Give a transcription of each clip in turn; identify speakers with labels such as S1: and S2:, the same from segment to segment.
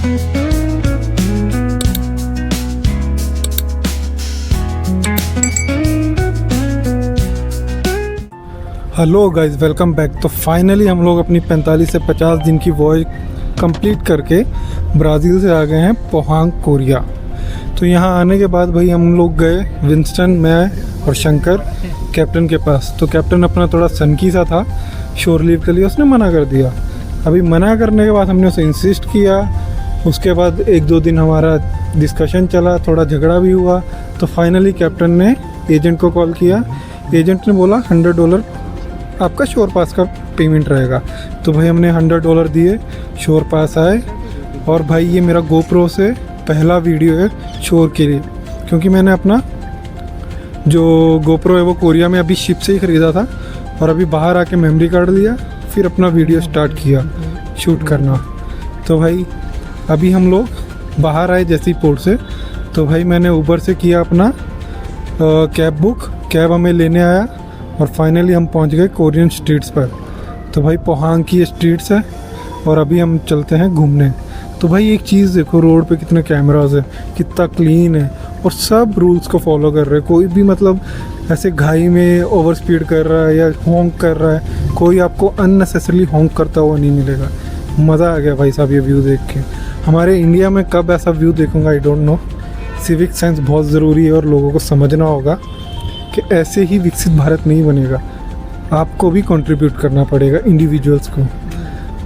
S1: Hello guys, welcome back. तो finally हम लोग अपनी 45 से 50 दिन की वॉयज कंप्लीट करके ब्राज़ील से आ गए हैं पोहांग, कोरिया। तो यहाँ आने के बाद भाई हम लोग गए विंस्टन, मैं और शंकर कैप्टन के पास। तो कैप्टन अपना थोड़ा सनकी सा था शोर लीव के लिए, उसने मना कर दिया। अभी मना करने के बाद हमने उसे इंसिस्ट किया। उसके बाद 1-2 दिन हमारा डिस्कशन चला, थोड़ा झगड़ा भी हुआ। तो फाइनली कैप्टन ने एजेंट को कॉल किया। एजेंट ने बोला $100 आपका शोर पास का पेमेंट रहेगा। तो भाई हमने $100 दिए, शोर पास आए। और भाई ये मेरा गोप्रो से पहला वीडियो है शोर के लिए, क्योंकि मैंने अपना जो गोप्रो है वो कोरिया में अभी शिप से ही ख़रीदा था और अभी बाहर आके मेमोरी कार्ड लिया, फिर अपना वीडियो स्टार्ट किया शूट करना। तो भाई अभी हम लोग बाहर आए जैसे ही पोर्ट से, तो भाई मैंने ऊबर से किया अपना कैब बुक। कैब हमें लेने आया और फाइनली हम पहुंच गए कोरियन स्ट्रीट्स पर। तो भाई पोहांग की स्ट्रीट्स है और अभी हम चलते हैं घूमने। तो भाई एक चीज़ देखो, रोड पे कितने कैमरास है, कितना क्लीन है और सब रूल्स को फॉलो कर रहे हैं। कोई भी मतलब ऐसे घाई में ओवर स्पीड कर रहा है या हॉन्क कर रहा है, कोई आपको अननेसेसरली हॉन्क करता हुआ नहीं मिलेगा। मज़ा आ गया भाई साहब ये व्यू देख के। हमारे इंडिया में कब ऐसा व्यू देखूँगा I don't know. Civic sense बहुत ज़रूरी है और लोगों को समझना होगा कि ऐसे ही विकसित भारत नहीं बनेगा, आपको भी कंट्रीब्यूट करना पड़ेगा इंडिविजुअल्स को।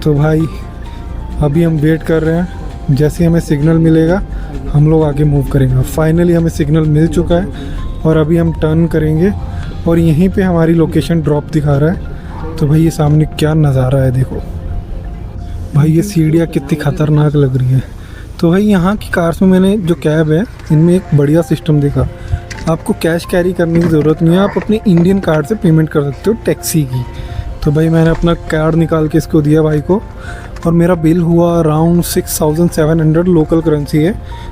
S1: तो भाई अभी हम वेट कर रहे हैं, जैसे हमें सिग्नल मिलेगा हम लोग आगे मूव करेंगे। और फाइनली हमें सिग्नल मिल चुका है और अभी हम टर्न करेंगे और यहीं पे हमारी लोकेशन ड्रॉप दिखा रहा है। तो भाई ये सामने क्या नज़ारा है देखो भाई, ये सीढ़ियाँ कितनी ख़तरनाक लग रही है। तो भाई यहाँ की कार्स में मैंने जो कैब है इनमें एक बढ़िया सिस्टम देखा, आपको कैश कैरी करने की ज़रूरत नहीं है, आप अपने इंडियन कार्ड से पेमेंट कर सकते हो टैक्सी की। तो भाई मैंने अपना कार्ड निकाल के इसको दिया भाई को और मेरा बिल हुआ अराउंड 6700 लोकल करेंसी है।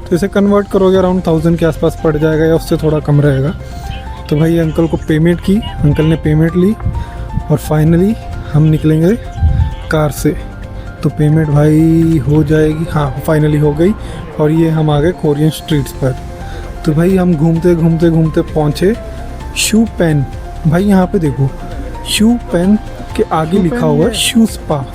S1: तो इसे कन्वर्ट करोगे अराउंड 1000 के आसपास पड़ जाएगा या उससे थोड़ा कम रहेगा। तो भाई अंकल को पेमेंट की, अंकल ने पेमेंट ली और फाइनली हम निकलेंगे कार से। तो पेमेंट भाई हो जाएगी, हाँ फाइनली हो गई। और ये हम आ गए कोरियन स्ट्रीट्स पर। तो भाई हम घूमते घूमते घूमते पहुँचे शू पेन। भाई यहाँ पे देखो शू पेन के आगे लिखा हुआ है शू स्पा।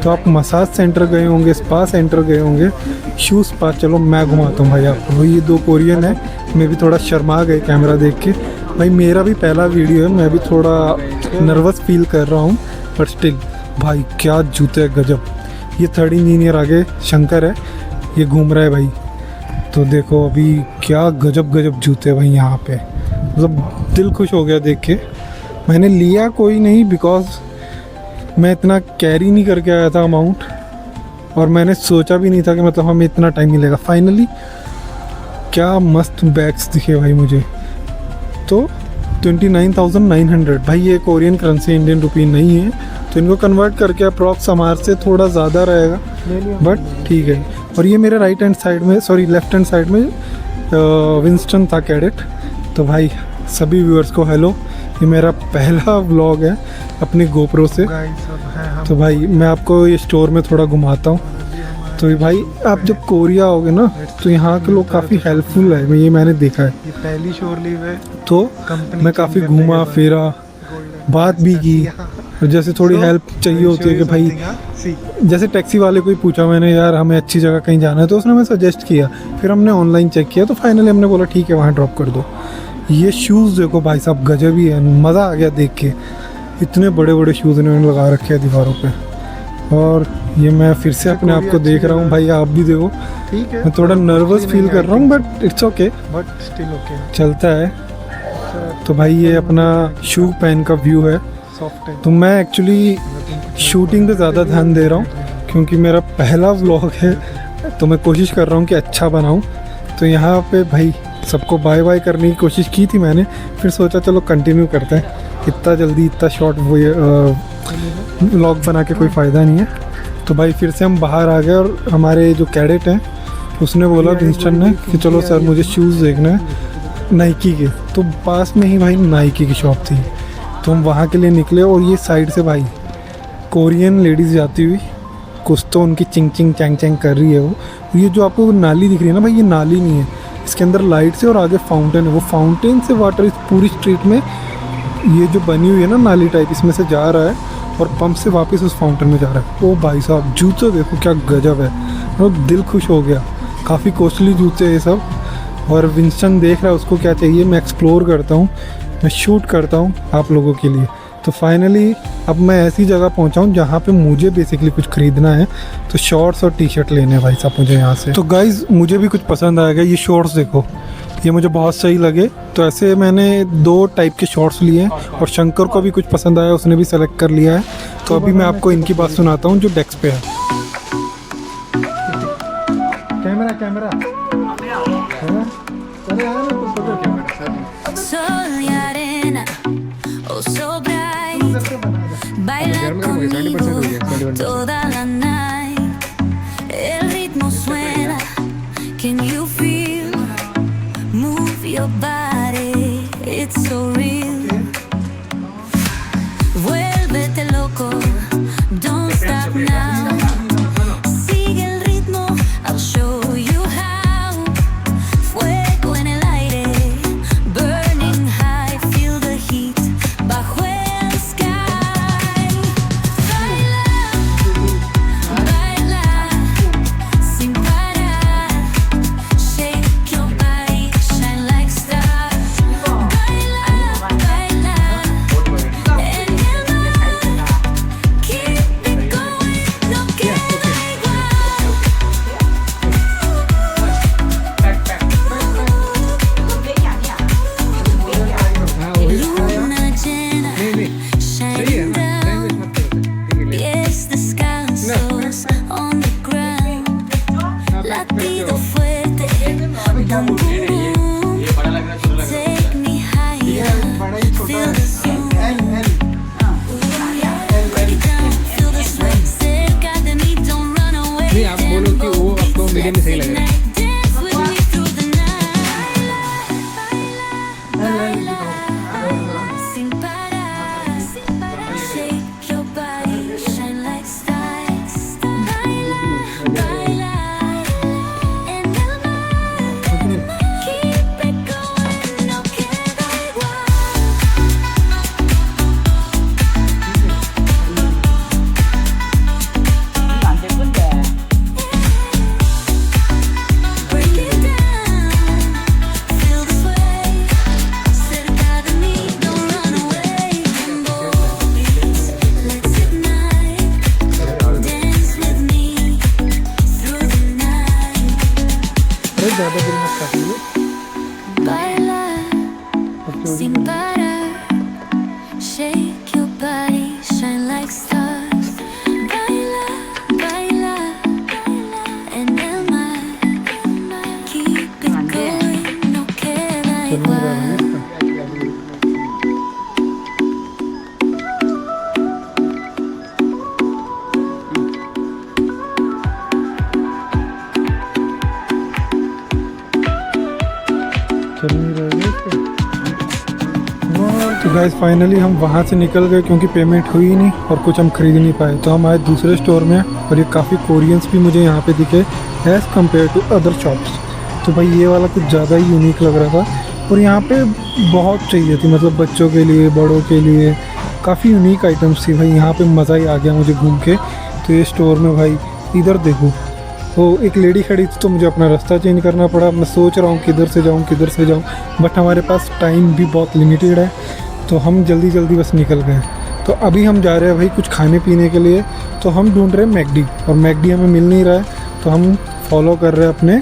S1: तो आप मसाज सेंटर गए होंगे, स्पा सेंटर गए होंगे, शू स्पा। चलो मैं घुमाता हूँ भाई आपको। ये 2 कोरियन है, मैं भी थोड़ा शर्मा गए कैमरा देख के। भाई मेरा भी पहला वीडियो है, मैं भी थोड़ा नर्वस फील कर रहा हूँ, पर स्टिल भाई क्या जूते है गजब। ये 3rd इंजीनियर आगे शंकर है, ये घूम रहा है भाई। तो देखो अभी क्या गजब गजब जूते भाई यहाँ पे, मतलब दिल खुश हो गया देख के। मैंने लिया कोई नहीं बिकॉज मैं इतना कैरी नहीं करके आया था अमाउंट, और मैंने सोचा भी नहीं था कि मतलब हमें इतना टाइम मिलेगा। फाइनली क्या मस्त बैग्स दिखे भाई मुझे। तो 29,900 भाई, ये कोरियन करेंसी इंडियन रुपी नहीं है, तो इनको कन्वर्ट करके अप्रॉक्स हमारे से थोड़ा ज़्यादा रहेगा, बट ठीक है। और ये मेरे राइट हैंड साइड में, सॉरी लेफ्ट हैंड साइड में विंस्टन था कैडेट। तो भाई सभी व्यूअर्स को हेलो, ये मेरा पहला व्लॉग है अपने गोप्रो से। तो भाई मैं आपको ये स्टोर में थोड़ा घुमाता हूँ। तो भाई आप जब कोरिया आओगे ना तो यहाँ के लोग काफ़ी हेल्पफुल है, ये मैंने देखा है।
S2: ये पहली शोर लीव है,
S1: तो मैं काफ़ी घूमा फिरा, बात भी की। जैसे थोड़ी हेल्प चाहिए होती है कि भाई, जैसे टैक्सी वाले को ही पूछा मैंने, यार हमें अच्छी जगह कहीं जाना है, तो उसने हमें सजेस्ट किया। फिर हमने ऑनलाइन चेक किया तो फाइनली हमने बोला ठीक है वहाँ ड्रॉप कर दो। ये शूज़ देखो भाई साहब गजब ही है, मज़ा आ गया देख के। इतने बड़े बड़े शूज़ इन्होंने लगा रखे हैं दीवारों पे। और ये मैं फिर से अपने आप को देख रहा हूँ भाई, आप भी देखो।
S2: ठीक है,
S1: मैं थोड़ा नर्वस फील कर रहा हूँ but it's okay,
S2: but still okay,
S1: चलता है। तो भाई ये अपना शू पेन का व्यू है।
S2: सॉफ्ट है।
S1: तो मैं एक्चुअली शूटिंग पे ज़्यादा ध्यान दे रहा हूँ क्योंकि मेरा पहला व्लॉग है, तो मैं कोशिश कर रहा हूँ कि अच्छा बनाऊँ। तो यहाँ पे भाई सबको बाय बाय करने की कोशिश की थी मैंने, फिर सोचा चलो कंटिन्यू करते हैं, इतना जल्दी इतना शॉर्ट व्लॉग बना के कोई फ़ायदा नहीं है। तो भाई फिर से हम बाहर आ गए और हमारे जो कैडेट हैं उसने बोला विंस्टन ने कि चलो सर मुझे शूज़ देखना है नाइकी के। तो पास में ही भाई नाइकी की शॉप थी, तो हम वहाँ के लिए निकले। और ये साइड से भाई कोरियन लेडीज़ जाती हुई कुछ तो उनकी चिंग चिंग चैंग चैंग कर रही है वो। ये जो आपको नाली दिख रही है ना भाई, ये नाली नहीं है, इसके अंदर लाइट्स है और आगे फाउंटेन है। वो फाउंटेन से वाटर इस पूरी स्ट्रीट में, ये जो बनी हुई है ना नाली टाइप, इसमें से जा रहा है और पंप से वापस उस फाउंटेन में जा रहा है। ओ भाई साहब, जूते देखो क्या गजब है, मतलब दिल खुश हो गया। काफ़ी कॉस्टली जूते हैं ये सब। और विंस्टन देख रहा है उसको क्या चाहिए, मैं एक्सप्लोर करता हूँ, मैं शूट करता हूँ आप लोगों के लिए। तो फाइनली अब मैं ऐसी जगह पहुँचा हूँ जहाँ पे मुझे बेसिकली कुछ ख़रीदना है। तो शॉर्ट्स और टी शर्ट लेने हैं भाई साहब मुझे यहाँ से। तो गाइज़ मुझे भी कुछ पसंद आएगा, ये शॉर्ट्स देखो, ये मुझे बहुत सही लगे। तो ऐसे मैंने 2 टाइप के शॉर्ट्स लिए हैं और शंकर को भी कुछ पसंद आया, उसने भी सेलेक्ट कर लिया है। तो अभी मैं आपको इनकी बात सुनाता हूँ जो डेस्क पे है। Camera
S3: Sol y arena, oh so bright, baila conmigo toda la night. El ritmo suena, can you feel? Move your body, it's so real. Vuélvete loco, don't stop now. Sigue el ritmo, I'll show you how. Fuego en el aire, burning high, feel the heat bajo el sky. Baila, baila, sin parar. Shake your body, shine like stars. Baila, baila, en el mar. Keep it going, no queda igual. Luna llena, shining down, pies descalzos on the ground, latido fuerte, boom boom boom, take me higher, feel the zoom, break it down, feel the sweat, cerca de mí, don't run away,
S4: नहीं, आप बोलो कि वो आपको medium में सही लग रहा है।
S3: dance with me through the night, baila, sin parar, shake your body, shine like stars, baila, baila, en el mar, keep it going, no queda igual. Break it down, feel the sway, cerca de mí, don't run away. Boys, let's ignite, dance with me through the night.
S1: अरे ज़्यादा दिल मत काटिए।
S3: Baila, sin parar, shake your body, shine like stars. Baila, baila, en el mar, keep it going, no queda igual.
S1: चल नहीं रहा है इसको। तो गाइस फाइनली हम वहाँ से निकल गए क्योंकि पेमेंट हुई नहीं और कुछ हम खरीद नहीं पाए। तो हम आए दूसरे स्टोर में और ये काफ़ी कोरियंस भी मुझे यहाँ पे दिखे as compare to other shops. तो भाई ये वाला कुछ ज़्यादा ही यूनिक लग रहा था और यहाँ पे बहुत चाहिए थी, मतलब बच्चों के लिए, बड़ों के लिए, काफ़ी यूनिक आइटम्स थी भाई। यहाँ पे मज़ा ही आ गया मुझे घूम के। तो ये स्टोर में भाई इधर देखो, वो एक लेडी खड़ी थी तो मुझे अपना रास्ता चेंज करना पड़ा। मैं सोच रहा हूँ किधर से जाऊँ, बट हमारे पास टाइम भी बहुत लिमिटेड है तो हम जल्दी जल्दी बस निकल गए। तो अभी हम जा रहे हैं भाई कुछ खाने पीने के लिए। तो हम ढूंढ रहे हैं मैकडी और मैकडी हमें मिल नहीं रहा है, तो हम फॉलो कर रहे हैं अपने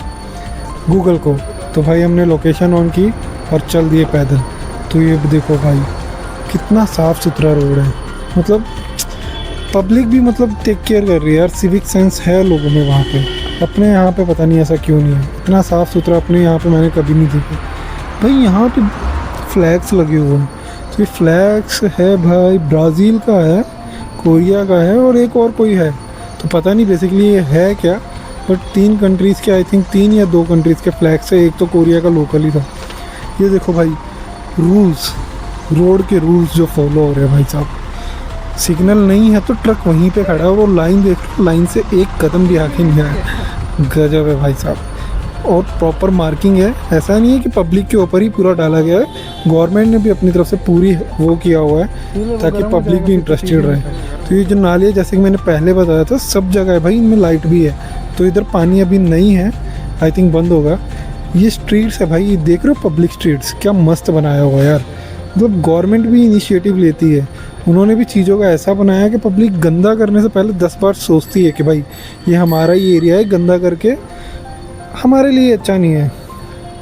S1: गूगल को। तो भाई हमने लोकेशन ऑन की और चल दिए पैदल। तो ये देखो भाई कितना साफ़ सुथरा रोड है, मतलब पब्लिक भी मतलब टेक केयर कर रही है यार, सिविक सेंस है लोगों में वहाँ पे। अपने यहाँ पे पता नहीं ऐसा क्यों नहीं है, इतना साफ़ सुथरा अपने यहाँ पे मैंने कभी नहीं देखा भाई। यहाँ पे फ्लैग्स लगे हुए हैं, तो ये फ्लैग्स है भाई, ब्राज़ील का है, कोरिया का है और एक और कोई है, तो पता नहीं बेसिकली ये है क्या। बट 3 कंट्रीज़ के, आई थिंक 3 या 2 कंट्रीज़ के फ्लैग्स है, एक तो कोरिया का लोकल ही था। ये देखो भाई रूल्स, रोड के रूल्स जो फॉलो हो रहे हैं भाई साहब, सिग्नल नहीं है तो ट्रक वहीं पे खड़ा है, वो लाइन देख लो, लाइन से एक कदम भी आगे नहीं आया। गजब है भाई साहब। और प्रॉपर मार्किंग है, ऐसा नहीं है कि पब्लिक के ऊपर ही पूरा डाला गया है, गवर्नमेंट ने भी अपनी तरफ से पूरी वो किया हुआ है ताकि पब्लिक भी इंटरेस्टेड रहे। तो ये जो नाली है जैसे कि मैंने पहले बताया था, सब जगह है भाई, इनमें लाइट भी है। तो इधर पानी अभी नहीं है, आई थिंक बंद होगा। ये स्ट्रीट्स है भाई, ये देख रहे हो पब्लिक स्ट्रीट्स, क्या मस्त बनाया हुआ है यार। मतलब गवर्नमेंट भी इनिशिएटिव लेती है, उन्होंने भी चीज़ों का ऐसा बनाया कि पब्लिक गंदा करने से पहले 10 बार सोचती है कि भाई ये हमारा ही एरिया है, गंदा करके हमारे लिए अच्छा नहीं है।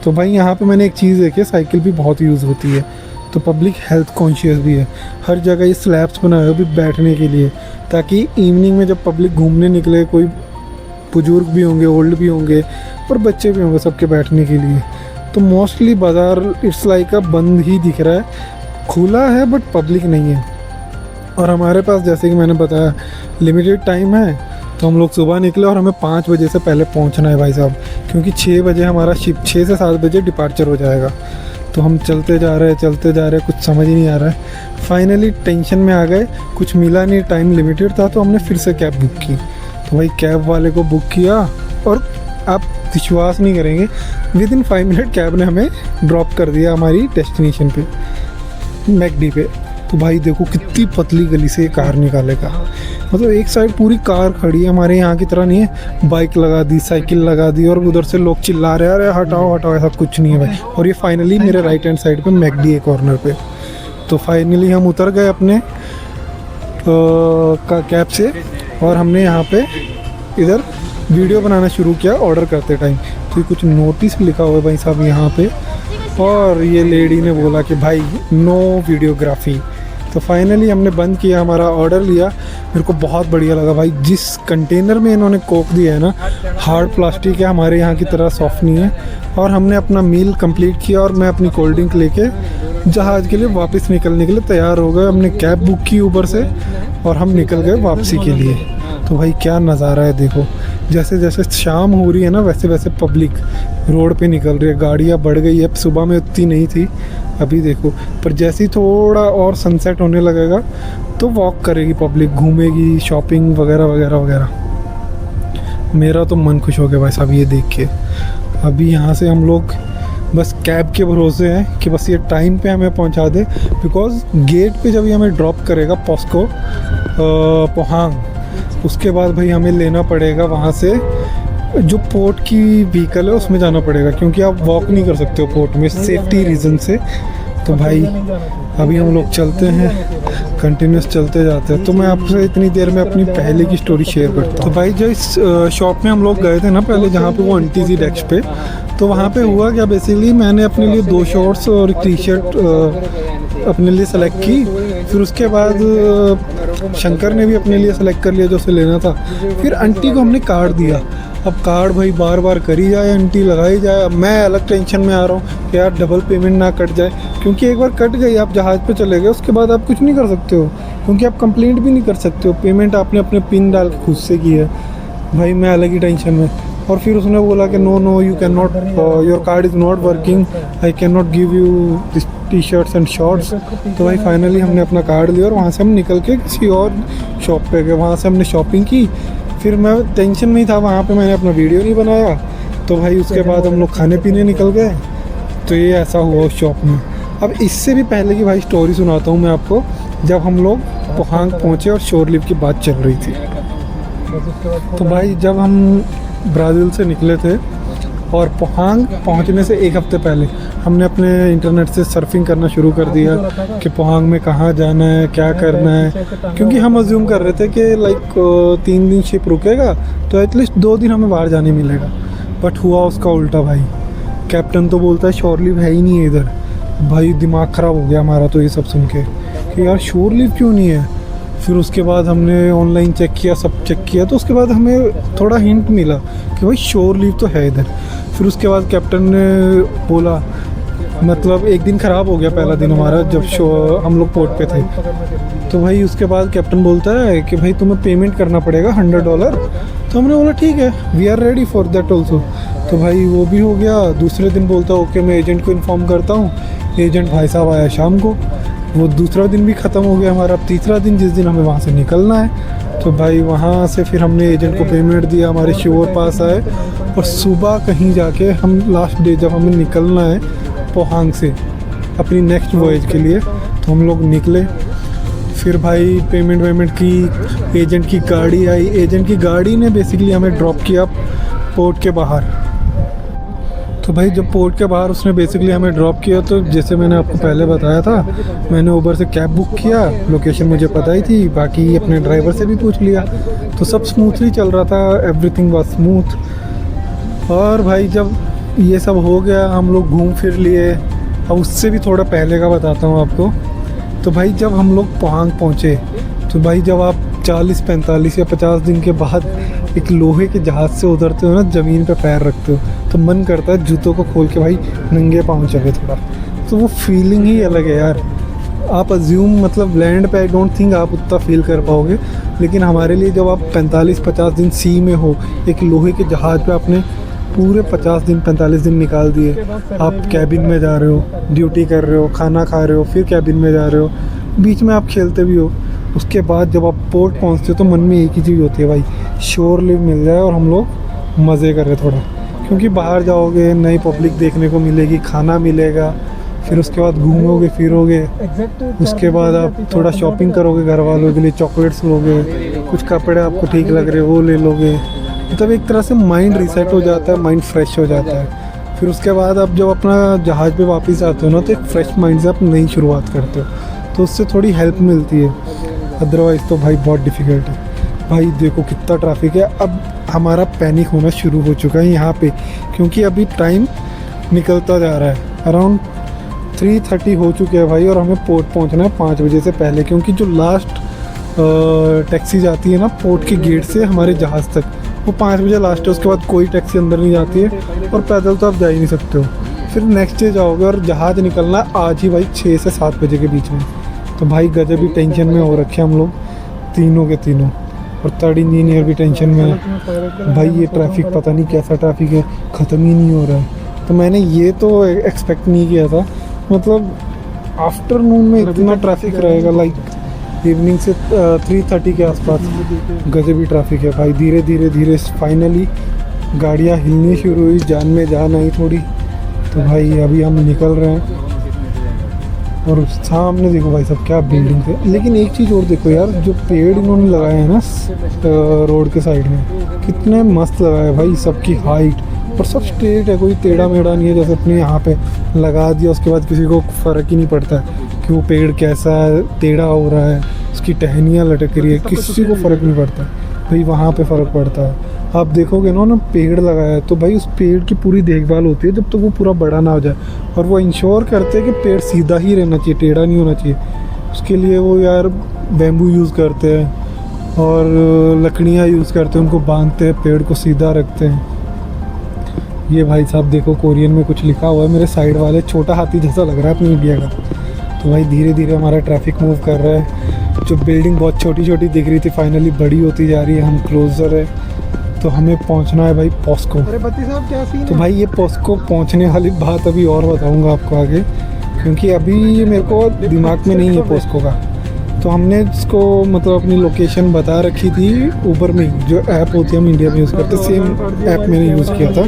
S1: तो भाई यहाँ पे मैंने एक चीज़ देखी है, साइकिल भी बहुत यूज़ होती है, तो पब्लिक हेल्थ कॉन्शियस भी है। हर जगह ये स्लैब्स बनाए हुए भी बैठने के लिए, ताकि इवनिंग में जब पब्लिक घूमने निकले, कोई बुजुर्ग भी होंगे, ओल्ड भी होंगे और बच्चे भी होंगे, सबके बैठने के लिए। तो मोस्टली बाज़ार इट्स लाइक बंद ही दिख रहा है, खुला है बट पब्लिक नहीं है। और हमारे पास जैसे कि मैंने बताया लिमिटेड टाइम है, तो हम लोग सुबह निकले और हमें 5 बजे से पहले पहुंचना है भाई साहब, क्योंकि 6 बजे हमारा शिफ्ट, 6 से 7 बजे डिपार्चर हो जाएगा। तो हम चलते जा रहे हैं, कुछ समझ ही नहीं आ रहा है। फाइनली टेंशन में आ गए, कुछ मिला नहीं, टाइम लिमिटेड था, तो हमने फिर से कैब बुक की। तो भाई कैब वाले को बुक किया और आप विश्वास नहीं करेंगे, विद इन 5 मिनट कैब ने हमें ड्रॉप कर दिया हमारी डेस्टिनेशन पे, मैकडी पे। तो भाई देखो कितनी पतली गली से कार निकालेगा, मतलब एक साइड पूरी कार खड़ी है, हमारे यहाँ की तरह नहीं है बाइक लगा दी, साइकिल लगा दी और उधर से लोग चिल्ला रहे हैं अरे हटाओ हटाओ, ऐसा कुछ नहीं है भाई। और ये फाइनली मेरे राइट हैंड साइड पे मैकडी है कॉर्नर पे। तो फाइनली हम उतर गए अपने कैब से और हमने यहाँ पे इधर वीडियो बनाना शुरू किया ऑर्डर करते टाइम। तो ये कुछ नोटिस लिखा हुआ है भाई साहब यहाँ पे, और ये लेडी ने बोला कि भाई नो वीडियोग्राफी। तो फाइनली हमने बंद किया, हमारा ऑर्डर लिया। मेरे को बहुत बढ़िया लगा भाई, जिस कंटेनर में इन्होंने कोक दिया है ना, हार्ड प्लास्टिक है, हमारे यहाँ की तरह सॉफ्ट नहीं है। और हमने अपना मील कंप्लीट किया और मैं अपनी कोल्ड ड्रिंक लेके जहाज़ के लिए वापस निकलने के लिए तैयार हो गए। हमने कैब बुक की ऊबर से और हम निकल गए वापसी के लिए। तो भाई क्या नज़ारा है देखो, जैसे जैसे शाम हो रही है ना, वैसे वैसे पब्लिक रोड पे निकल रही है, गाड़ियाँ बढ़ गई है। सुबह में उतनी नहीं थी, अभी देखो। पर जैसे ही थोड़ा और सनसेट होने लगेगा तो वॉक करेगी पब्लिक, घूमेगी, शॉपिंग वगैरह वगैरह वगैरह। मेरा तो मन खुश हो गया भाई साहब ये देख के। अभी यहाँ से हम लोग बस कैब के भरोसे हैं कि बस ये टाइम पे हमें पहुँचा दे, बिकॉज़ गेट पे जब ये हमें ड्रॉप करेगा पॉस्को पोहांग, उसके बाद भाई हमें लेना पड़ेगा वहाँ से जो पोर्ट की व्हीकल है उसमें जाना पड़ेगा, क्योंकि आप वॉक नहीं कर सकते हो पोर्ट में सेफ्टी रीज़न से। तो भाई अभी हम लोग चलते हैं, कंटिन्यूस चलते जाते हैं। तो मैं आपसे इतनी देर में अपनी पहले की स्टोरी शेयर करता हूँ। तो भाई जो इस शॉप में हम लोग गए थे ना पहले, जहाँ पे वो आंटी थी डेस्क पे, तो वहाँ पे हुआ क्या, बेसिकली मैंने अपने लिए 2 शॉर्ट्स और एक टी शर्ट अपने लिए सेलेक्ट की। फिर उसके बाद शंकर ने भी अपने लिए सेलेक्ट कर लिया जो उसे लेना था। फिर आंटी को हमने कार्ड दिया। अब कार्ड भाई बार बार करी जाए, आंटी लगाई जाए। अब मैं अलग टेंशन में आ रहा हूँ कि यार डबल पेमेंट ना कट जाए, क्योंकि एक बार कट गई, आप जहाज़ पे चले गए, उसके बाद आप कुछ नहीं कर सकते हो, क्योंकि आप कंप्लेंट भी नहीं कर सकते हो। पेमेंट आपने अपने पिन डाल के खुद से की है। भाई मैं अलग ही टेंशन में। और फिर उसने बोला कि no you can not, your card is not working, I can not give you this T shirts and shorts. तो भाई फाइनली हमने अपना कार्ड लिया और वहाँ से हम निकल के किसी और शॉप पे गए। वहाँ से हमने शॉपिंग की। फिर मैं टेंशन नहीं था वहाँ पे, मैंने अपना वीडियो नहीं बनाया। तो भाई उसके बाद हम लोग खाने पीने निकल गए। तो ये ऐसा हुआ उस शॉप में। अब इससे भी पहले की भाई स्टोरी सुनाता हूँ मैं आपको, जब हम लोग पोहांग पहुँचे और शोर लीव की बात चल रही थी। तो भाई जब हम ब्राज़ील से निकले थे और पोहांग पहुंचने से 1 हफ्ते पहले हमने अपने इंटरनेट से सर्फिंग करना शुरू कर दिया कि पोहांग में कहाँ जाना है, क्या करना है, क्योंकि हम अज्यूम कर रहे थे कि लाइक 3 दिन शिप रुकेगा तो एटलीस्ट 2 दिन हमें बाहर जाने मिलेगा। बट हुआ उसका उल्टा भाई। कैप्टन तो बोलता है शोर लीव है ही नहीं है इधर। भाई दिमाग ख़राब हो गया हमारा तो ये सब सुन के कि यार शोर लीव क्यों नहीं है। फिर उसके बाद हमने ऑनलाइन चेक किया, सब चेक किया, तो उसके बाद हमें थोड़ा हिंट मिला कि भाई शोर लीव तो है इधर। फिर उसके बाद कैप्टन ने बोला, मतलब एक दिन ख़राब हो गया पहला दिन हमारा जब हम लोग पोर्ट पे थे। तो भाई उसके बाद कैप्टन बोलता है कि भाई तुम्हें पेमेंट करना पड़ेगा $100। तो हमने बोला ठीक है, we are ready for that also. तो भाई वो भी हो गया। दूसरे दिन बोलता ओके मैं एजेंट को इन्फॉर्म करता हूँ। एजेंट भाई साहब आया शाम को। वो दूसरा दिन भी ख़त्म हो गया हमारा। अब तीसरा दिन जिस दिन हमें वहाँ से निकलना है, तो भाई वहाँ से फिर हमने एजेंट को पेमेंट दिया, हमारे श्योर पास आए और सुबह कहीं जाके हम लास्ट डे जब हमें निकलना है पोहांग से अपनी नेक्स्ट वॉयज के लिए, तो हम लोग निकले। फिर भाई पेमेंट वेमेंट की, एजेंट की गाड़ी आई, एजेंट की गाड़ी ने बेसिकली हमें ड्रॉप किया पोर्ट के बाहर। तो भाई जब पोर्ट के बाहर उसने बेसिकली हमें ड्रॉप किया, तो जैसे मैंने आपको पहले बताया था, मैंने उबर से कैब बुक किया, लोकेशन मुझे पता ही थी, बाकी अपने ड्राइवर से भी पूछ लिया, तो सब स्मूथली चल रहा था, एवरीथिंग वाज स्मूथ। और भाई जब ये सब हो गया, हम लोग घूम फिर लिए। अब उससे भी थोड़ा पहले का बताता हूँ आपको। तो भाई जब हम लोग पोहांग पहुँचे, तो भाई जब आप 40, 45 या 50 दिन के बाद एक लोहे के जहाज़ से उतरते हो ना, ज़मीन पे पैर रखते हो, तो मन करता है जूतों को खोल के भाई नंगे पाँव चले थोड़ा। तो वो फीलिंग ही अलग है यार। आप अज्यूम मतलब लैंड पे आई डोंट थिंक आप उतना फील कर पाओगे, लेकिन हमारे लिए जब आप 45-50 दिन सी में हो, एक लोहे के जहाज़ पे आपने पूरे 50 दिन 45 दिन निकाल दिए, आप कैबिन में जा रहे हो, ड्यूटी कर रहे हो, खाना खा रहे हो, फिर कैबिन में जा रहे हो, बीच में आप खेलते भी हो। उसके बाद जब आप पोर्ट पहुंचते हो तो मन में एक ही चीज़ होती है भाई, शोर लिव मिल जाए और हम लोग मज़े करें थोड़ा, क्योंकि बाहर जाओगे नई पब्लिक देखने को मिलेगी, खाना मिलेगा, फिर उसके बाद घूमोगे फिरोगे, उसके बाद आप थोड़ा शॉपिंग करोगे, घर वालों के लिए चॉकलेट्स लोगे, कुछ कपड़े आपको ठीक लग रहे वो ले लोगे। मतलब एक तरह से माइंड रिसेट हो जाता है, माइंड फ्रेश हो जाता है। फिर उसके बाद आप जब अपना जहाज़ पे वापस आते हो ना, तो एक फ्रेश माइंड से आप नई शुरुआत करते हो, तो उससे थोड़ी हेल्प मिलती है। अदरवाइज़ तो भाई बहुत डिफ़िकल्ट है। भाई देखो कितना ट्रैफिक है। अब हमारा पैनिक होना शुरू हो चुका है यहाँ पे, क्योंकि अभी टाइम निकलता जा रहा है, अराउंड 3:30 हो चुके हैं भाई, और हमें पोर्ट पहुँचना है 5 बजे से पहले, क्योंकि जो लास्ट टैक्सी जाती है ना पोर्ट के गेट से हमारे जहाज़ तक, वो 5 बजे लास्ट है। उसके बाद कोई टैक्सी अंदर नहीं जाती है, और पैदल तो आप जा ही नहीं सकते हो। फिर नेक्स्ट डे जाओगे, और जहाज़ निकलना है आज ही भाई 6 से 7 बजे के बीच में। तो भाई गजब ही टेंशन में हो रखे हम लोग तीनों के तीनों, और थर्ड इंजीनियर भी टेंशन में है। भाई ये ट्रैफिक पता नहीं कैसा ट्रैफिक है, ख़त्म ही नहीं हो रहा है। तो मैंने ये तो एक्सपेक्ट नहीं किया था, मतलब आफ्टरनून में इतना ट्रैफिक रहेगा, लाइक इवनिंग से 3:30 के आसपास गजब ही ट्रैफिक है भाई। धीरे धीरे धीरे फाइनली गाड़ियाँ हिलनी शुरू हुई, जान में जान आई थोड़ी। तो भाई अभी हम निकल रहे हैं, और सामने देखो भाई सब क्या बिल्डिंग है। लेकिन एक चीज़ और देखो यार, जो पेड़ इन्होंने लगाए हैं ना रोड के साइड में, कितने मस्त लगाए हैं भाई, सबकी हाइट, और सब स्ट्रेट है, कोई टेढ़ा मेढ़ा नहीं है जैसे अपने यहाँ पे लगा दिया उसके बाद किसी को फ़र्क ही नहीं पड़ता है कि वो पेड़ कैसा है, टेढ़ा हो रहा है, उसकी टहनियाँ लटक रही है, किसी को फ़र्क नहीं पड़ता भाई। वहाँ पे फ़र्क पड़ता है। आप देखोगे ना पेड़ लगाया है, तो भाई उस पेड़ की पूरी देखभाल होती है जब तक तो वो पूरा बड़ा ना हो जाए, और वो इंश्योर करते हैं कि पेड़ सीधा ही रहना चाहिए, टेढ़ा नहीं होना चाहिए। उसके लिए वो यार बैम्बू यूज़ करते हैं और लकड़ियाँ यूज़ करते हैं, उनको बांधते हैं, पेड़ को सीधा रखते हैं। ये भाई साहब देखो कोरियन में कुछ लिखा हुआ है, मेरे साइड वाले छोटा हाथी जैसा लग रहा है अपनी इंडिया का। तो भाई धीरे धीरे हमारा ट्रैफिक मूव कर रहा है। जो बिल्डिंग बहुत छोटी छोटी दिख रही थी फाइनली बड़ी होती जा रही है, हम क्लोजर है। तो हमें पहुंचना है भाई पॉस्को।
S2: अरे बत्ती साहब क्या सीन
S1: तो भाई ये पॉस्को पहुंचने वाली बात अभी और बताऊंगा आपको आगे, क्योंकि अभी ये मेरे को दिमाग में नहीं है पॉस्को का। तो हमने इसको मतलब अपनी लोकेशन बता रखी थी ऊबर में, जो ऐप होती है हम इंडिया में यूज़ करते, सेम ऐप मैंने यूज़ किया था।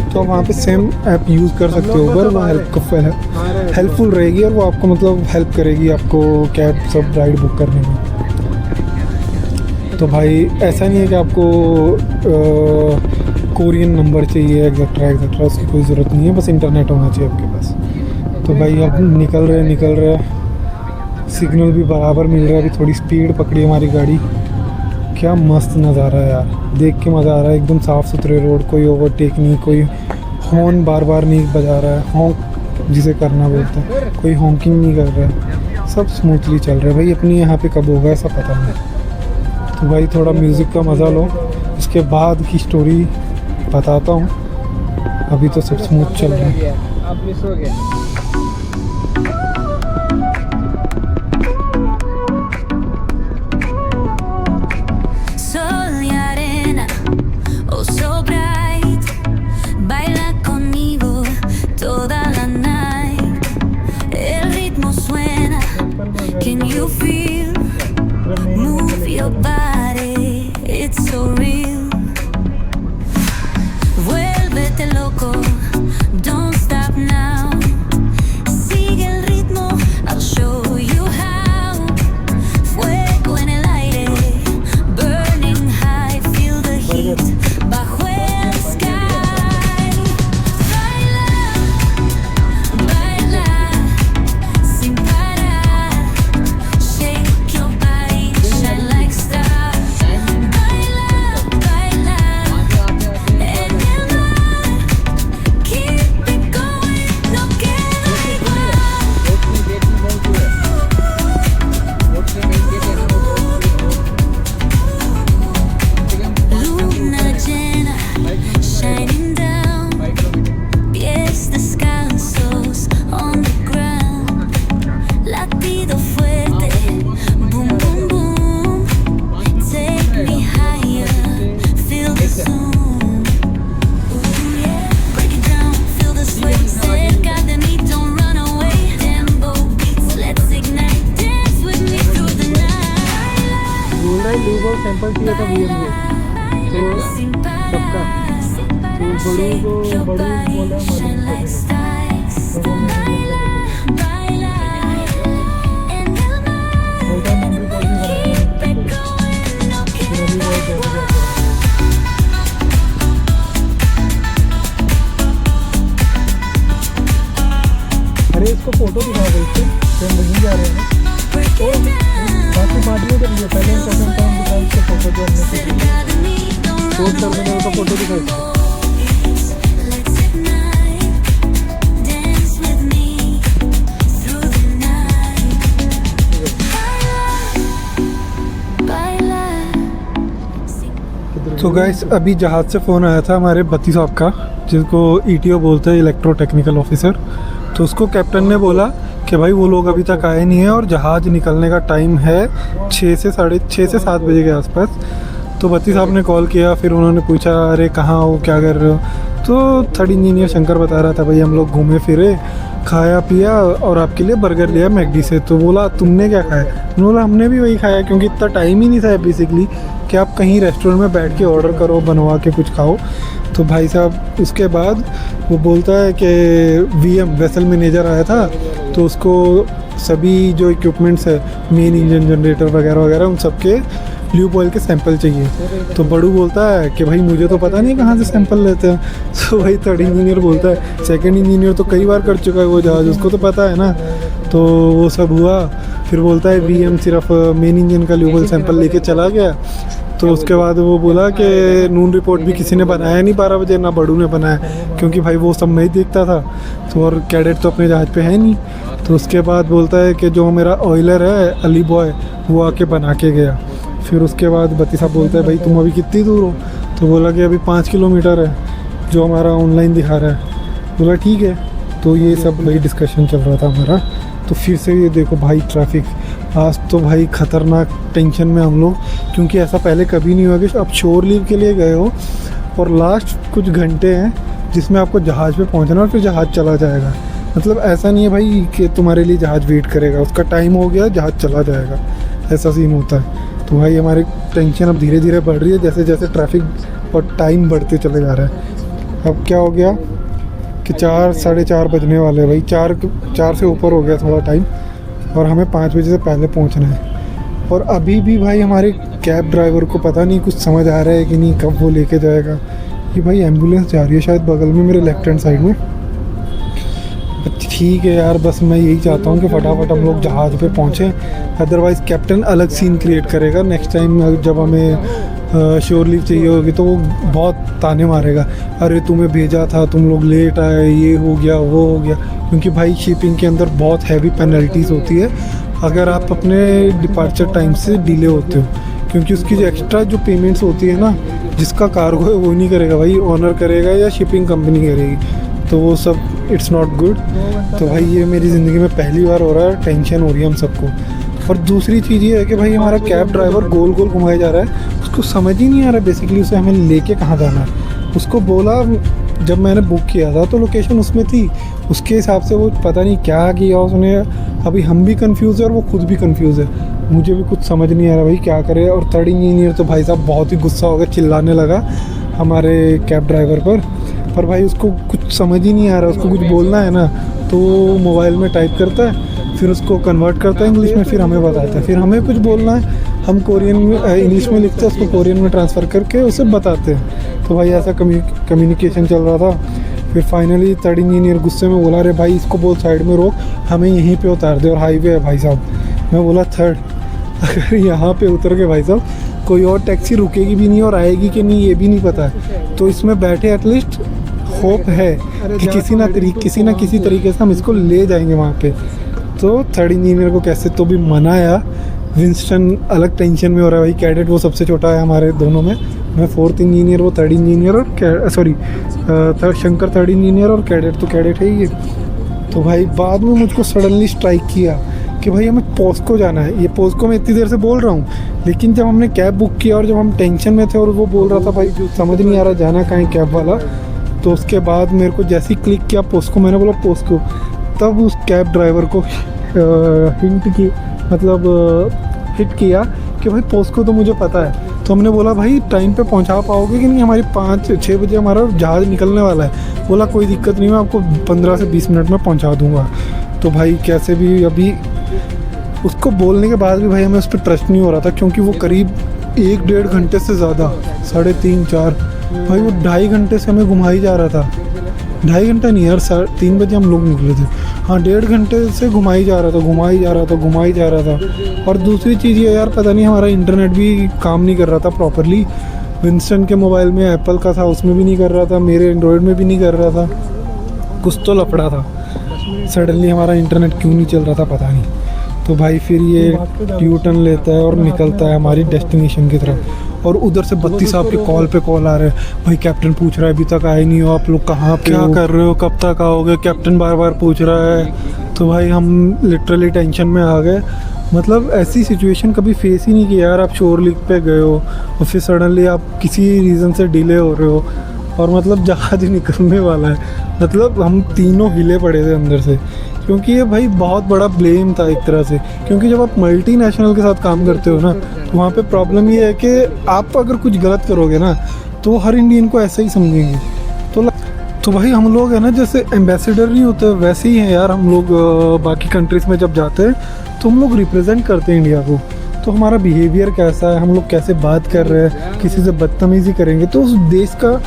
S1: तो आप वहाँ पे सेम ऐप यूज़ कर सकते हो ऊबर, वो हेल्पफुल रहेगी, और वो आपको मतलब हेल्प करेगी आपको कैब सब राइड बुक करने में। तो भाई ऐसा नहीं है कि आपको कोरियन नंबर चाहिए एक्सेट्रा, उसकी कोई ज़रूरत नहीं है, बस इंटरनेट होना चाहिए आपके पास। तो भाई अब निकल रहे सिग्नल भी बराबर मिल रहा है। अभी थोड़ी स्पीड पकड़ी हमारी गाड़ी। क्या मस्त नज़ारा है यार, देख के मज़ा आ रहा है। एकदम साफ़ सुथरे रोड, कोई ओवरटेक नहीं, कोई हॉर्न बार बार नहीं बजा रहा है, हॉन्क जिसे करना बोलते हैं, कोई हॉन्किंग नहीं कर रहा है, सब स्मूथली चल रहा है भाई। अपनी यहाँ पे कब होगा ऐसा पता नहीं। तो भाई थोड़ा म्यूज़िक का मज़ा लो, उसके बाद की स्टोरी बताता हूँ। अभी तो सब स्मूथ चल रहा है।
S4: आप मिस हो गया।
S3: Sol y arena, oh so bright, baila conmigo toda la night. El ritmo suena
S2: sample चाहिए था VM के तो सबका तो बड़ू बोला अरे इसको फोटो दिखा दो इससे तो हम वहीं जा रहे हैं तो बाकी बाद में करेंगे पहले हम कसम काम दिखा इसके फोटो जो हमने तो टर्मिनल का फोटो दिखाई
S1: तो गाइस अभी जहाज़ से फ़ोन आया था हमारे बत्ती साहब का, जिसको ETO बोलते हैं, इलेक्ट्रो टेक्निकल ऑफिसर। तो उसको कैप्टन ने बोला कि भाई वो लोग अभी तक आए नहीं हैं और जहाज़ निकलने का टाइम है 6 से 7 बजे के आसपास। तो बत्ती साहब ने कॉल किया, फिर उन्होंने पूछा अरे कहाँ हो, क्या कर रहे हो। तो थर्ड इंजीनियर शंकर बता रहा था भाई हम लोग घूमे फिरे, खाया पिया और आपके लिए बर्गर लिया मैकडी से। तो बोला तुमने क्या खाया? मैंने बोला हमने भी वही खाया, क्योंकि इतना टाइम ही नहीं था बेसिकली कि आप कहीं रेस्टोरेंट में बैठ के ऑर्डर करो, बनवा के कुछ खाओ। तो भाई साहब उसके बाद वो बोलता है कि VM वेसल मैनेजर आया था, तो उसको सभी जो इक्विपमेंट्स है, मेन इंजन, जनरेटर वगैरह वगैरह, उन सब के ल्यूब ऑयल के सैंपल चाहिए। तो बड़ू बोलता है कि भाई मुझे तो पता नहीं कहाँ से सैंपल लेते हैं। तो भाई थर्ड इंजीनियर बोलता है सेकंड इंजीनियर तो कई बार कर चुका है वो जहाज़, उसको तो पता है ना। तो वो सब हुआ, फिर बोलता है VM सिर्फ मेन इंजन का ल्यूब ऑयल सैंपल लेके चला गया। तो उसके बाद वो बोला कि नून रिपोर्ट भी किसी ने बनाया नहीं 12 बजे, ना बड़ू ने बनाया, क्योंकि भाई वो सब मैं ही देखता था। तो और कैडेट तो अपने जहाज़ पे है नहीं। तो उसके बाद बोलता है कि जो मेरा ऑयलर है अली बॉय, वो आके बना के गया। फिर उसके बाद बत्ती साहब बोलता है भाई तुम अभी कितनी दूर हो? तो बोला कि अभी 5 किलोमीटर है, जो हमारा ऑनलाइन दिखा रहा है। बोला ठीक है। तो ये सब वही डिस्कशन चल रहा था हमारा। तो फिर से ये देखो भाई ट्रैफिक, आज तो भाई ख़तरनाक टेंशन में हम लोग, क्योंकि ऐसा पहले कभी नहीं हुआ कि आप शोर लीव के लिए गए हो और लास्ट कुछ घंटे हैं जिसमें आपको जहाज़ पे पहुंचना और फिर जहाज़ चला जाएगा। मतलब ऐसा नहीं है भाई कि तुम्हारे लिए जहाज़ वेट करेगा, उसका टाइम हो गया जहाज़ चला जाएगा, ऐसा सीन होता है। तो भाई हमारी टेंशन अब धीरे धीरे बढ़ रही है जैसे जैसे ट्रैफिक और टाइम बढ़ते चले जा रहा है। अब क्या हो गया कि 4 साढ़े 4 बजने वाले हैं भाई, 4 से ऊपर हो गया थोड़ा टाइम, और हमें 5 बजे से पहले पहुंचना है। और अभी भी भाई हमारे कैब ड्राइवर को पता नहीं कुछ समझ आ रहा है कि नहीं, कब वो लेके जाएगा। ये भाई एम्बुलेंस जा रही है शायद बगल में मेरे लेफ्ट हैंड साइड में। ठीक है यार, बस मैं यही चाहता हूँ कि फटाफट हम लोग जहाज़ पे पहुँचें, अदरवाइज़ कैप्टन अलग सीन क्रिएट करेगा नेक्स्ट टाइम। जब हमें श्योर लीव चाहिए होगी तो वो बहुत ताने मारेगा, अरे तुम्हें भेजा था, तुम लोग लेट आए, ये हो गया वो हो गया। क्योंकि भाई शिपिंग के अंदर बहुत हैवी पेनल्टीज़ होती है अगर आप अपने डिपार्चर टाइम से डिले होते हो, क्योंकि उसकी जो एक्स्ट्रा जो पेमेंट्स होती है ना, जिसका कार्गो है वो नहीं करेगा भाई, ओनर करेगा या शिपिंग कंपनी करेगी। तो वो सब इट्स नॉट गुड। तो भाई ये मेरी ज़िंदगी में पहली बार हो रहा है, टेंशन हो रही है हम सबको। और दूसरी चीज़ ये है कि भाई हमारा कैब ड्राइवर गोल गोल घुमाया जा रहा है, उसको समझ ही नहीं आ रहा है बेसिकली उसे हमें लेके कहाँ जाना है। उसको बोला, जब मैंने बुक किया था तो लोकेशन उसमें थी, उसके हिसाब से वो पता नहीं क्या किया उसने। अभी हम भी कंफ्यूज है और वो खुद भी कंफ्यूज है, मुझे भी कुछ समझ नहीं आ रहा भाई क्या करे। और थर्ड इंजीनियर तो भाई साहब बहुत ही गुस्सा हो गया, चिल्लाने लगा हमारे कैब ड्राइवर पर भाई उसको कुछ समझ ही नहीं आ रहा। उसको कुछ बोलना है ना तो मोबाइल में टाइप करता है, फिर उसको कन्वर्ट करता है इंग्लिश में, फिर हमें बताता है, फिर हमें कुछ बोलना है, हम कोरियन में इंग्लिश में लिखते हैं, उसको कोरियन में ट्रांसफ़र करके उसे बताते हैं। तो भाई ऐसा कम्युनिकेशन चल रहा था। फिर फाइनली थर्ड इंजीनियर गुस्से में बोला, अरे भाई इसको बोल साइड में रोक, हमें यहीं पे उतार दे, और हाईवे है भाई साहब। मैं बोला थर्ड, अगर यहाँ पे उतर के भाई साहब कोई और टैक्सी रुकेगी भी नहीं और आएगी कि नहीं ये भी नहीं पता है, तो इसमें बैठे एटलीस्ट होप है कि किसी ना किसी तरीके से हम इसको ले जाएंगे वहाँ पे। तो थर्ड इंजीनियर को कैसे तो भी मनाया। विंस्टन अलग टेंशन में हो रहा है भाई, कैडेट वो सबसे छोटा है हमारे दोनों में, मैं फोर्थ इंजीनियर, वो थर्ड इंजीनियर, और शंकर थर्ड इंजीनियर, और कैडेट तो कैडेट है ही। तो भाई बाद में मुझको सडनली स्ट्राइक किया कि भाई हमें पोस्को जाना है। ये पोस्को मैं इतनी देर से बोल रहा हूँ, लेकिन जब हमने कैब बुक किया और जब हम टेंशन में थे और वो बोल रहा था भाई समझ नहीं आ रहा जाना कहाँ है कैब वाला, तो उसके बाद मेरे को जैसे ही क्लिक किया पोस्को, मैंने बोला पोस्को, तब उस कैब ड्राइवर को हिट किया कि भाई पोस्को तो मुझे पता है। तो हमने बोला भाई टाइम पे पहुंचा पाओगे कि नहीं, हमारी 5-6 बजे हमारा जहाज़ निकलने वाला है। बोला कोई दिक्कत नहीं, मैं आपको 15 से 20 मिनट में पहुंचा दूंगा। तो भाई कैसे भी अभी उसको बोलने के बाद भी भाई हमें उस पर ट्रस्ट नहीं हो रहा था, क्योंकि वो करीब 1-1.5 घंटे से ज़्यादा 3.5-4 भाई वो 2.5 घंटे से हमें घुमा ही जा रहा था। 2.5 घंटा नहीं यार, 3 बजे हम लोग निकले थे। हाँ 1.5 घंटे से घुमा ही जा रहा था। और दूसरी चीज़ ये यार, पता नहीं हमारा इंटरनेट भी काम नहीं कर रहा था प्रॉपरली। विंस्टन के मोबाइल में एप्पल का था, उसमें भी नहीं कर रहा था, मेरे एंड्रॉयड में भी नहीं कर रहा था। कुछ तो लफड़ा था, सडनली हमारा इंटरनेट क्यों नहीं चल रहा था पता नहीं। तो भाई फिर ये यू टर्न लेता है और निकलता है हमारी डेस्टिनेशन की तरफ। और उधर से बत्ती साहब के कॉल पे कॉल आ रहे हैं, भाई कैप्टन पूछ रहा है अभी तक आए नहीं हो आप लोग, कहाँ पे क्या कर रहे हो, कब तक आओगे, कैप्टन बार बार पूछ रहा है। तो भाई हम लिटरली टेंशन में आ गए। मतलब ऐसी सिचुएशन कभी फेस ही नहीं की यार। आप शोर लीग पे गए हो और फिर सडनली आप किसी रीज़न से डिले हो रहे हो और मतलब जहाज निकलने वाला है। मतलब हम तीनों हिले पड़े थे अंदर से, क्योंकि ये भाई बहुत बड़ा ब्लेम था एक तरह से। क्योंकि जब आप मल्टीनेशनल के साथ काम करते हो ना, तो वहाँ पे प्रॉब्लम ये है कि आप अगर कुछ गलत करोगे ना तो हर इंडियन को ऐसे ही समझेंगे। तो भाई हम लोग है ना, जैसे एम्बेसडर नहीं होते वैसे ही हैं यार हम लोग। बाकी कंट्रीज़ में जब जाते हैं तो हम लोग रिप्रेजेंट करते हैं इंडिया को। तो हमारा बिहेवियर कैसा है, हम लोग कैसे बात कर रहे हैं, किसी से बदतमीज़ी करेंगे तो उस देश का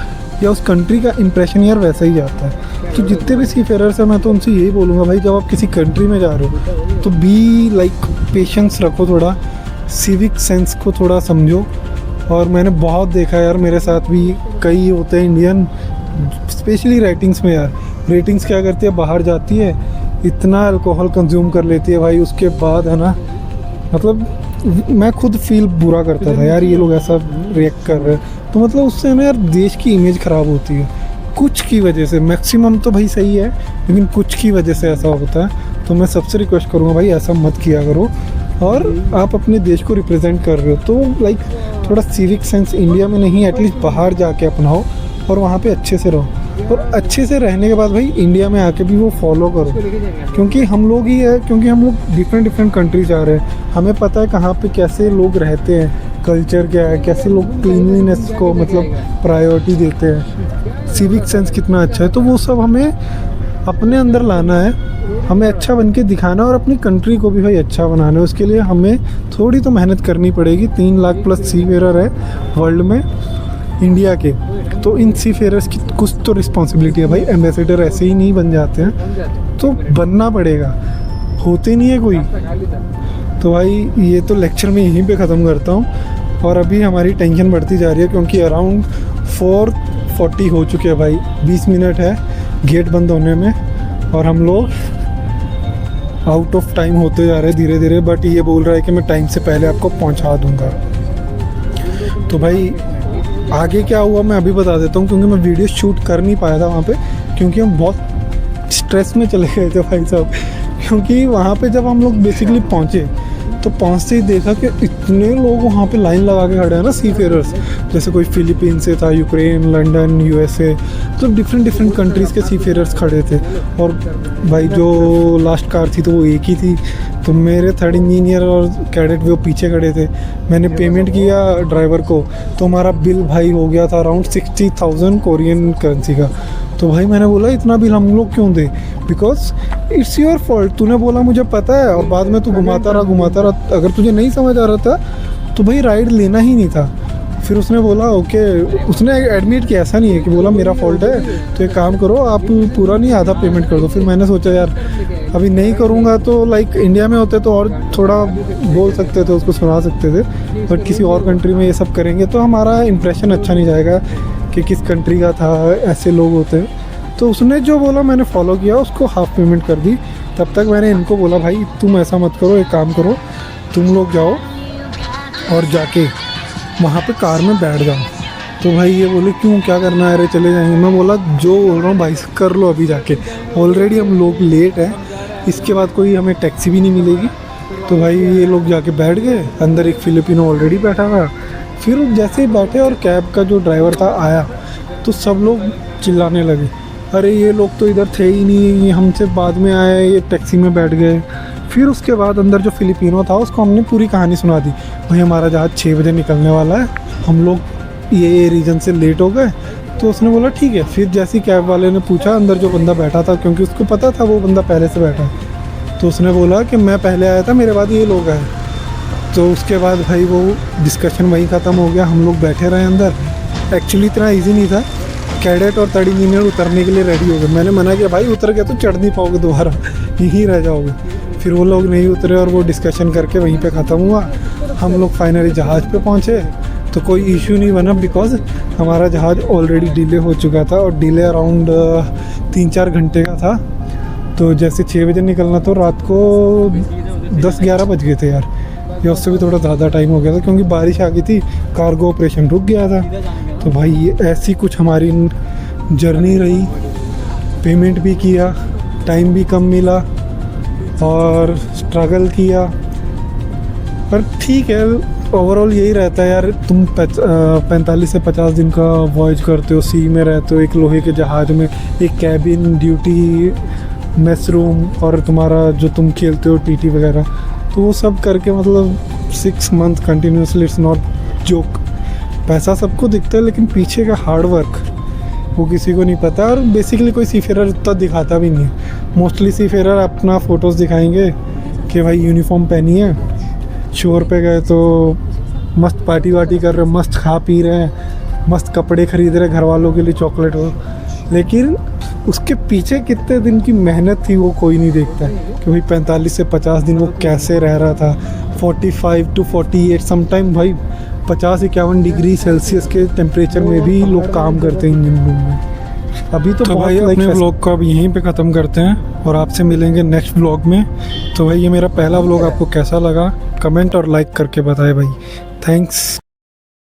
S1: या उस कंट्री का इंप्रेशन यार वैसा ही जाता है। तो जितने भी सीफेयरर्स हैं मैं तो उनसे यही बोलूँगा भाई, जब आप किसी कंट्री में जा रहे हो तो बी लाइक पेशेंस रखो, थोड़ा सिविक सेंस को थोड़ा समझो। और मैंने बहुत देखा यार, मेरे साथ भी कई होते हैं इंडियन, स्पेशली रेटिंग्स में यार। रेटिंग्स क्या करती है, बाहर जाती है, इतना अल्कोहल कंज्यूम कर लेती है भाई, उसके बाद है ना, मतलब मैं खुद फील बुरा करता था यार ये लोग ऐसा रिएक्ट कर रहे हैं। तो मतलब उससे ना यार देश की इमेज ख़राब होती है कुछ की वजह से। मैक्सिमम तो भाई सही है, लेकिन कुछ की वजह से ऐसा होता है। तो मैं सबसे रिक्वेस्ट करूँगा भाई ऐसा मत किया करो। और आप अपने देश को रिप्रेजेंट कर रहे हो तो लाइक थोड़ा सिविक सेंस इंडिया में नहीं, एटलीस्ट बाहर जाके अपनाओ और वहाँ पे अच्छे से रहो। और अच्छे से रहने के बाद भाई इंडिया में आके भी वो फॉलो करो, क्योंकि हम लोग ही है, क्योंकि हम लोग डिफरेंट कंट्रीज जा रहे हैं। हमें पता है कहाँ पे कैसे लोग रहते हैं, कल्चर क्या है, कैसे लोग क्लीनलीनेस को मतलब प्रायोरिटी देते हैं, सिविक सेंस कितना अच्छा है। तो वो सब हमें अपने अंदर लाना है, हमें अच्छा बन के दिखाना और अपनी कंट्री को भी भाई अच्छा बनाना है। उसके लिए हमें थोड़ी तो मेहनत करनी पड़ेगी। 3 लाख प्लस सीफेरर है वर्ल्ड में इंडिया के, तो इन सीफेयरर्स की कुछ तो रिस्पॉन्सिबिलिटी है भाई। एम्बेसडर ऐसे ही नहीं बन जाते हैं, तो बनना पड़ेगा, होते नहीं है कोई। तो भाई ये तो लेक्चर में यहीं पे ख़त्म करता हूँ। और अभी हमारी टेंशन बढ़ती जा रही है, क्योंकि अराउंड 4:40 हो चुके हैं भाई, 20 मिनट है गेट बंद होने में और हम लोग आउट ऑफ टाइम होते जा रहे हैं धीरे धीरे। बट ये बोल रहा है कि मैं टाइम से पहले आपको पहुंचा दूंगा। तो भाई आगे क्या हुआ मैं अभी बता देता हूँ, क्योंकि मैं वीडियो शूट कर नहीं पाया था वहाँ पे, क्योंकि हम बहुत स्ट्रेस में चले गए थे भाई साहब। क्योंकि वहाँ पे जब हम लोग बेसिकली पहुँचे तो पहुँचते ही देखा कि इतने लोग वहाँ पे लाइन लगा के खड़े हैं ना सीफेयरर्स। जैसे कोई फिलीपीन से था, यूक्रेन, लंदन, यूएसए, तो डिफरेंट कंट्रीज़ के सीफेयरर्स खड़े थे। और भाई जो लास्ट कार थी तो वो एक ही थी, तो मेरे 3rd इंजीनियर और कैडेट वो पीछे खड़े थे। मैंने पेमेंट किया ड्राइवर को, तो हमारा बिल भाई हो गया था अराउंड 60,000 कोरियन करेंसी का। तो भाई मैंने बोला इतना बिल हम लोग क्यों दे, बिकॉज इट्स योर फॉल्ट, तूने बोला मुझे पता है और बाद में तू घुमाता रहा। अगर तुझे नहीं समझ आ रहा था तो भाई राइड लेना ही नहीं था। फिर उसने बोला ओके, उसने एडमिट किया, ऐसा नहीं है कि बोला मेरा फॉल्ट है, तो एक काम करो आप पूरा नहीं आधा पेमेंट कर दो। फिर मैंने सोचा यार अभी नहीं करूँगा तो लाइक इंडिया में होते तो और थोड़ा बोल सकते थे, उसको सुना सकते थे, बट किसी और कंट्री में ये सब करेंगे तो हमारा इंप्रेशन अच्छा नहीं जाएगा कि किस कंट्री का था, ऐसे लोग होते हैं। तो उसने जो बोला मैंने फॉलो किया, उसको हाफ पेमेंट कर दी। तब तक मैंने इनको बोला भाई तुम ऐसा मत करो, एक काम करो तुम लोग जाओ और जाके वहाँ पे कार में बैठ जाओ। तो भाई ये बोले क्यों, क्या करना है, अरे चले जाएंगे। मैं बोला जो बोल रहा हूँ भाई कर लो अभी जाके, ऑलरेडी हम लोग लेट हैं, इसके बाद कोई हमें टैक्सी भी नहीं मिलेगी। तो भाई ये लोग जाके बैठ गए, अंदर एक फिलिपिनो ऑलरेडी बैठा हुआ। फिर जैसे ही बैठे और कैब का जो ड्राइवर था आया तो सब लोग चिल्लाने लगे, अरे ये लोग तो इधर थे ही नहीं, ये हमसे बाद में आए, ये टैक्सी में बैठ गए। फिर उसके बाद अंदर जो फिलिपिनो था उसको हमने पूरी कहानी सुना दी, भाई हमारा जहाज़ 6 बजे निकलने वाला है, हम लोग ये रीजन से लेट हो गए। तो उसने बोला ठीक है। फिर जैसे कैब वाले ने पूछा अंदर जो बंदा बैठा था, क्योंकि उसको पता था वो बंदा पहले से बैठा है, तो उसने बोला कि मैं पहले आया था, मेरे बाद ये लोग आए। तो उसके बाद भाई वो डिस्कशन वहीं ख़त्म हो गया, हम लोग बैठे रहे अंदर। एक्चुअली इतना ईजी नहीं था, कैडेट और थर्ड इंजीनियर उतरने के लिए रेडी हो गए। मैंने मना किया भाई उतर गए तो चढ़ नहीं पाओगे दोबारा, यहीं रह जाओगे। फिर वो लोग नहीं उतरे और वो डिस्कशन करके वहीं पे ख़त्म हुआ। हम लोग फाइनली जहाज़ पे पहुँचे तो कोई इशू नहीं बना, बिकॉज़ हमारा जहाज़ ऑलरेडी डिले हो चुका था और डिले अराउंड 3-4 घंटे का था। तो जैसे 6 बजे निकलना तो रात को 10-11 बज गए थे यार, या उससे भी थोड़ा ज़्यादा टाइम हो गया था क्योंकि बारिश आ गई थी, कार्गो ऑपरेशन रुक गया था। तो भाई ये ऐसी कुछ हमारी जर्नी रही, पेमेंट भी किया, टाइम भी कम मिला और स्ट्रगल किया, पर ठीक है। ओवरऑल यही रहता है यार, तुम 45 से 50 दिन का वॉयज करते हो, सी में रहते हो, एक लोहे के जहाज़ में, एक कैबिन ड्यूटी, मेस रूम और तुम्हारा जो तुम खेलते हो टीटी वगैरह, तो वो सब करके मतलब 6 month continuously, it's not joke. पैसा सबको दिखता है लेकिन पीछे का हार्ड वर्क वो किसी को नहीं पता। और बेसिकली कोई सीफेरर इतना दिखाता भी नहीं है। मोस्टली सीफेरर अपना फ़ोटोज़ दिखाएंगे कि भाई यूनिफॉर्म पहनी है, शोर पे गए तो मस्त पार्टी वार्टी कर रहे हैं, मस्त खा पी रहे हैं, मस्त कपड़े खरीद रहे हैं घर वालों के लिए, चॉकलेट हो, लेकिन उसके पीछे कितने दिन की मेहनत थी वो कोई नहीं देखता है कि भाई 45 से 50 दिन वो कैसे रह रहा था। 45 to 48 समटाइम भाई 50-51 डिग्री सेल्सियस के टेम्परेचर में भी लोग काम करते हैं इंजन रूम में। अभी तो भाई अपने व्लॉग को अब यहीं पे ख़त्म करते हैं और आपसे मिलेंगे नेक्स्ट व्लॉग में। तो भाई ये मेरा पहला व्लॉग आपको कैसा लगा कमेंट और लाइक करके बताएं भाई। थैंक्स।